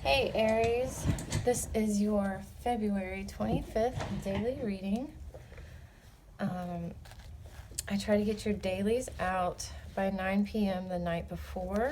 Hey Aries, this is your February 25th daily reading. I try to get your dailies out by 9 p.m. the night before.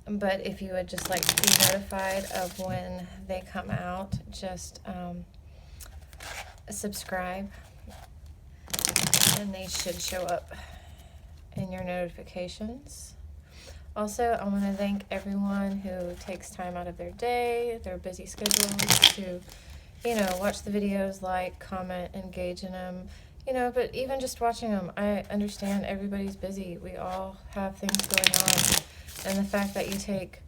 But if you would just like to be notified of when they come out, just subscribe and they should show up in your notifications. Also, I want to thank everyone who takes time out of their day, their busy schedules, to, watch the videos, like, comment, engage in them, but even just watching them, I understand everybody's busy. We all have things going on. And the fact that you take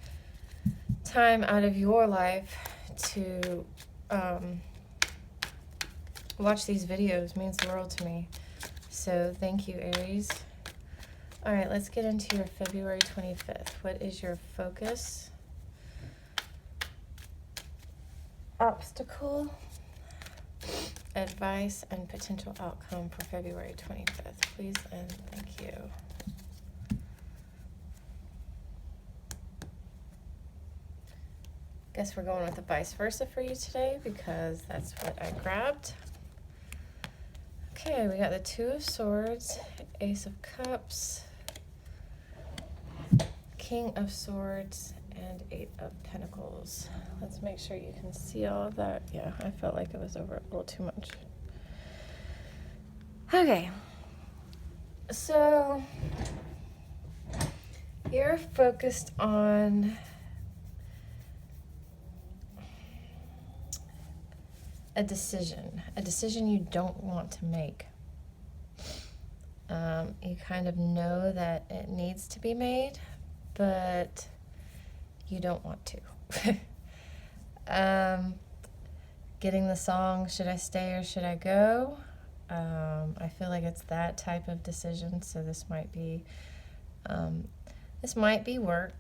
time out of your life to watch these videos means the world to me. So thank you, Aries. All right, let's get into your February 25th. What is your focus, obstacle, advice, and potential outcome for February 25th? Please and thank you. Guess we're going with the vice versa for you today because that's what I grabbed. Okay, we got the Two of Swords, Ace of Cups, King of Swords, and Eight of Pentacles. Let's make sure you can see all of that. Yeah, I felt like it was over a little too much. Okay, so you're focused on a decision you don't want to make. You kind of know that it needs to be made, but you don't want to. Getting the song, should I stay or should I go? I feel like it's that type of decision, so this might be work.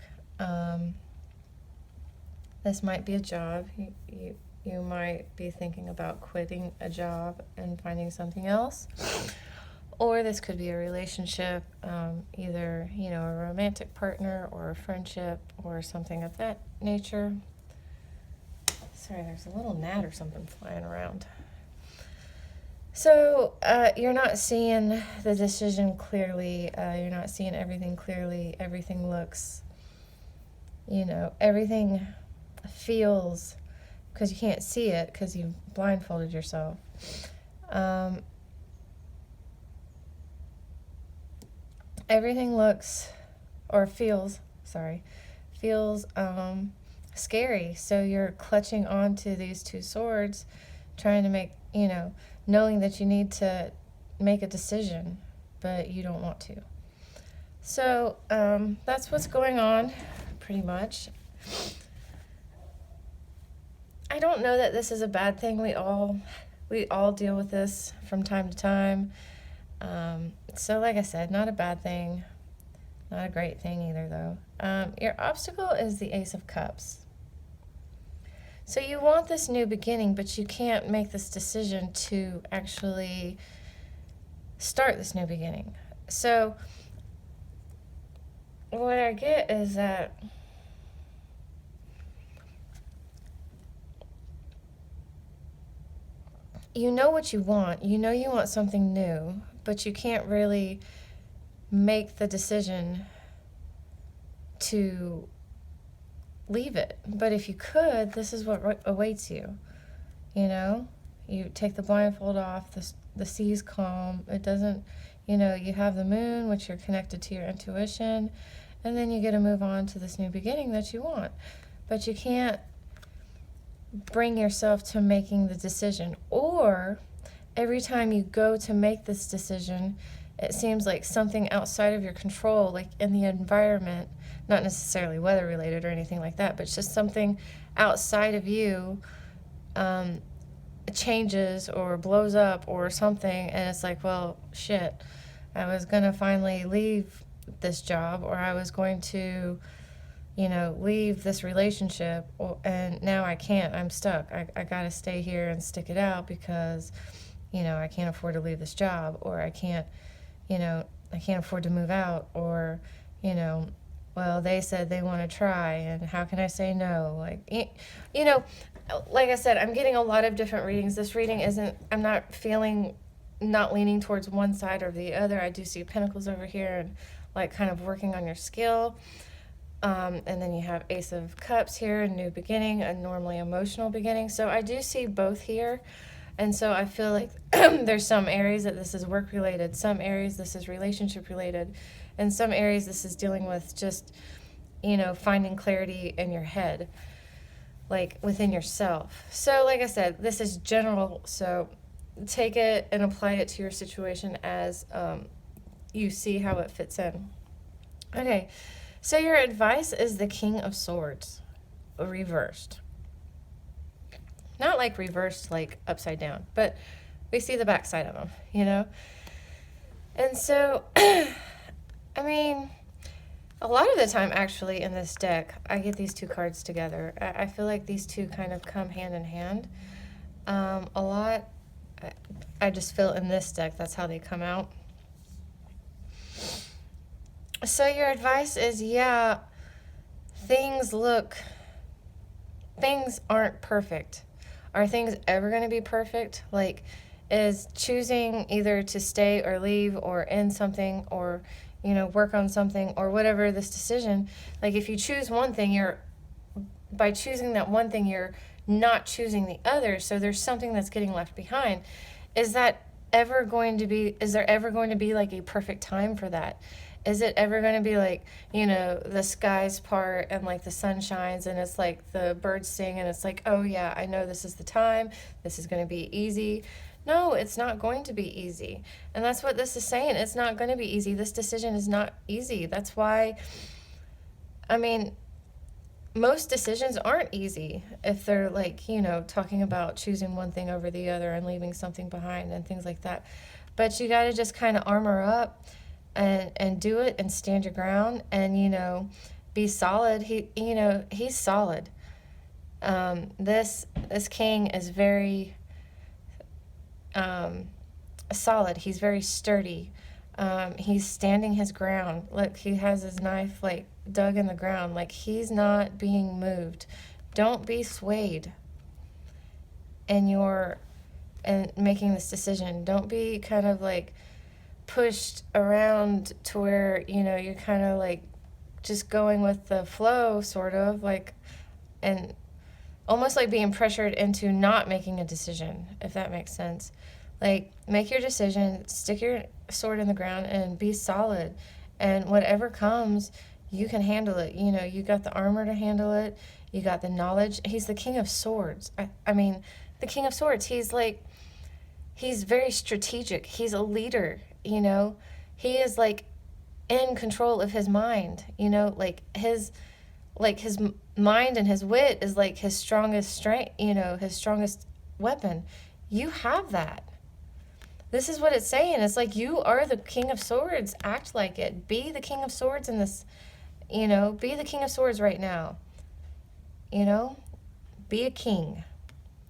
This might be a job. You might be thinking about quitting a job and finding something else. Or this could be a relationship, either, a romantic partner or a friendship or something of that nature. Sorry, there's a little gnat or something flying around. So you're not seeing the decision clearly. You're not seeing everything clearly. Everything looks, everything feels, because you can't see it because you blindfolded yourself. Everything looks or feels scary. So you're clutching onto these two swords, trying to make, knowing that you need to make a decision, but you don't want to. So that's what's going on, pretty much. I don't know that this is a bad thing. We all deal with this from time to time. So like I said, not a bad thing, not a great thing either though. Your obstacle is the Ace of Cups. So you want this new beginning, but you can't make this decision to actually start this new beginning. So what I get is that you know what you want. You know you want something new, but you can't really make the decision to leave it. But if you could, this is what awaits you. You take the blindfold off, the sea's calm. It doesn't, you have the moon, which you're connected to your intuition, and then you get to move on to this new beginning that you want. But you can't bring yourself to making the decision. Or every time you go to make this decision, it seems like something outside of your control, like in the environment, not necessarily weather related or anything like that, but it's just something outside of you changes or blows up or something, and it's like, well, shit, I was going to finally leave this job, or I was going to, leave this relationship, and now I can't. I'm stuck. I got to stay here and stick it out because, I can't afford to leave this job, or I can't afford to move out, or, well, they said they want to try, and how can I say no? Like, you know, like I said, I'm getting a lot of different readings. This reading isn't, I'm not feeling, not leaning towards one side or the other. I do see Pentacles over here and like kind of working on your skill. And then you have Ace of Cups here, a new beginning, a normally emotional beginning. So I do see both here. And so I feel like there's some areas that this is work related, some areas this is relationship related, and some areas this is dealing with just, you know, finding clarity in your head, like within yourself. So like I said, this is general, so take it and apply it to your situation as you see how it fits in. Okay, so your advice is the King of Swords, reversed. Not like reversed, like upside down, but we see the backside of them, you know? And so, I mean, a lot of the time, actually, in this deck, I get these two cards together. I feel like these two kind of come hand in hand. A lot, I just feel in this deck, that's how they come out. So your advice is, yeah, things aren't perfect. Are things ever going to be perfect? Like, is choosing either to stay or leave or end something or, you know, work on something or whatever this decision, like if you choose one thing, by choosing that one thing, you're not choosing the other. So there's something that's getting left behind. Is there ever going to be like a perfect time for that? Is it ever going to be like, you know, the skies part and like the sun shines and it's like the birds sing and it's like, oh yeah, I know this is the time. This is going to be easy. No, it's not going to be easy. And that's what this is saying. It's not going to be easy. This decision is not easy. That's why, I mean, most decisions aren't easy if they're like, you know, talking about choosing one thing over the other and leaving something behind and things like that. But you got to just kind of armor up and do it and stand your ground and, you know, be solid. He's solid. This king is very solid. He's very sturdy. He's standing his ground. Look, he has his knife like dug in the ground. Like he's not being moved. Don't be swayed in making this decision. Don't be kind of like pushed around to where, you know, you're kind of like just going with the flow, sort of like, and almost like being pressured into not making a decision, if that makes sense. Like, make your decision, stick your sword in the ground, and be solid. And whatever comes, you can handle it. You know, you got the armor to handle it. You got the knowledge. He's the King of Swords. I mean, the King of Swords, he's very strategic. He's a leader, you know. He is, like, in control of his mind, you know. Like, his mind and his wit is, like, his strongest strength, you know, his strongest weapon. You have that. This is what it's saying. It's like, you are the King of Swords. Act like it. Be the King of Swords in this, you know. Be the King of Swords right now. You know? Be a king.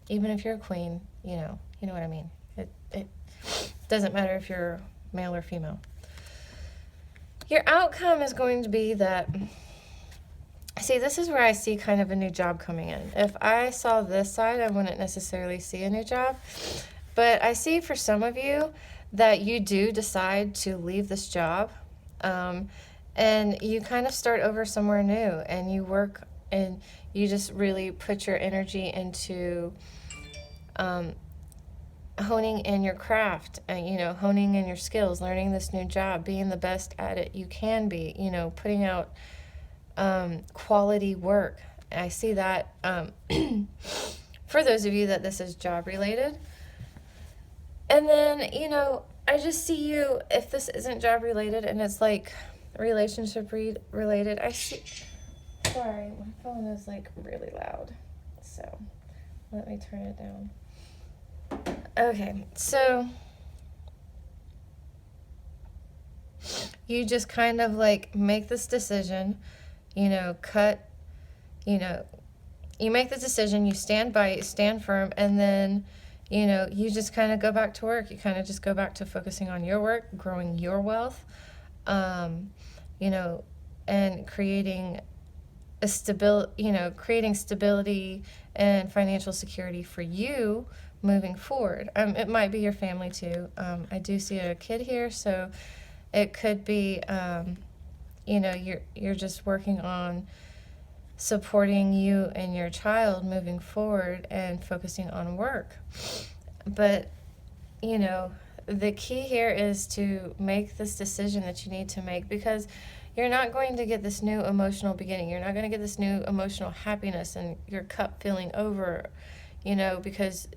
Even if you're a queen, you know what I mean. It doesn't matter if you're male or female. Your outcome is going to be that, see, this is where I see kind of a new job coming in. If I saw this side, I wouldn't necessarily see a new job. But I see for some of you that you do decide to leave this job, and you kind of start over somewhere new, and you work and you just really put your energy into honing in your craft and, you know, honing in your skills, learning this new job, being the best at it you can be, you know, putting out quality work. I see that for those of you that this is job related. And then, you know, I just see you, if this isn't job related and it's like relationship related, I see, sorry, my phone is like really loud. So let me turn it down. Okay, so you just kind of like make this decision, you know, you make the decision, you stand firm, and then, you know, you just kind of go back to work. You kind of just go back to focusing on your work, growing your wealth, you know, and creating creating stability and financial security for you moving forward. It might be your family too. I do see a kid here, so it could be, you're just working on supporting you and your child moving forward and focusing on work. But, the key here is to make this decision that you need to make, because you're not going to get this new emotional beginning. You're not going to get this new emotional happiness and your cup filling over, because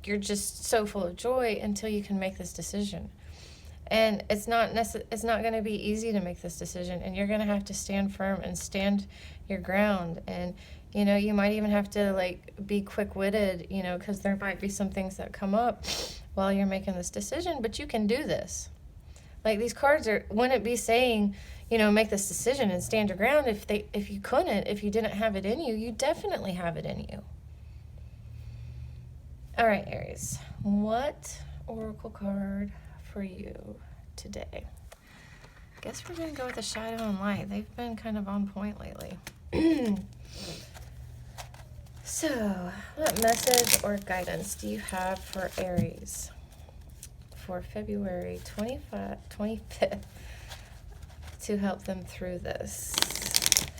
you're just so full of joy until you can make this decision. And it's not going to be easy to make this decision, and you're going to have to stand firm and stand your ground. And you might even have to be quick-witted, because there might be some things that come up while you're making this decision, but you can do this. These cards wouldn't be saying, make this decision and stand your ground if you didn't have it in you. You definitely have it in you. All right, Aries, what oracle card for you today? I guess we're going to go with the shadow and light. They've been kind of on point lately. So, what message or guidance do you have for Aries for February 25th to help them through this?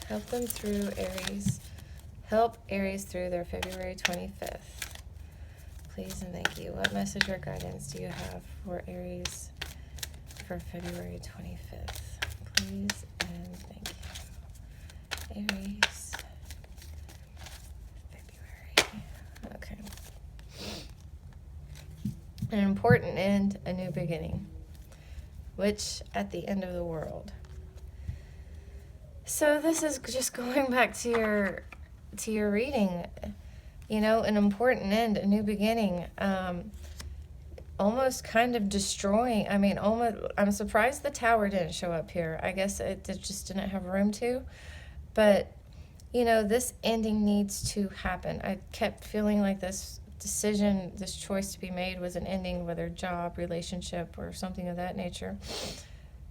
Help them through Aries. Help Aries through their February 25th. Please and thank you. What message or guidance do you have for Aries for February 25th? Please and thank you. Aries, February. Okay. An important end, a new beginning. Which at the end of the world. So this is just going back to your reading. An important end, a new beginning, almost kind of destroying. I'm surprised the tower didn't show up here. I guess it just didn't have room to. But, this ending needs to happen. I kept feeling like this decision, this choice to be made was an ending, whether job, relationship, or something of that nature.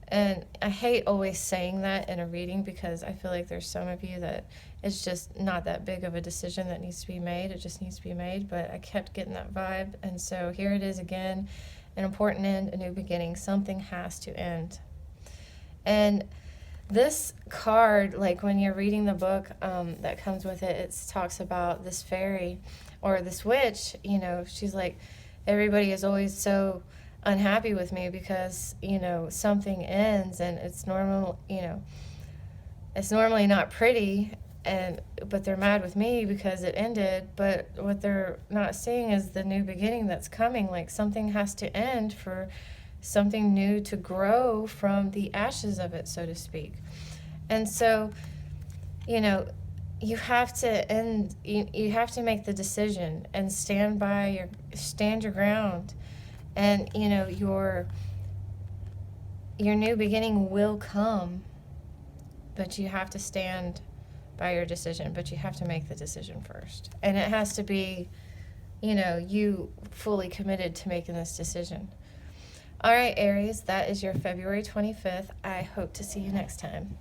And I hate always saying that in a reading, because I feel like there's some of you that it's just not that big of a decision that needs to be made. It just needs to be made. But I kept getting that vibe. And so here it is again, an important end, a new beginning. Something has to end. And this card, when you're reading the book that comes with it, it talks about this fairy or this witch, she's like, everybody is always so unhappy with me because something ends, and it's normal, it's normally not pretty, but they're mad with me because it ended. But what they're not seeing is the new beginning that's coming. Something has to end for something new to grow from the ashes of it, so to speak. And so you have to end, you have to make the decision and stand your ground. And, your new beginning will come, but you have to stand by your decision, but you have to make the decision first. And it has to be, you fully committed to making this decision. All right, Aries, that is your February 25th. I hope to see you next time.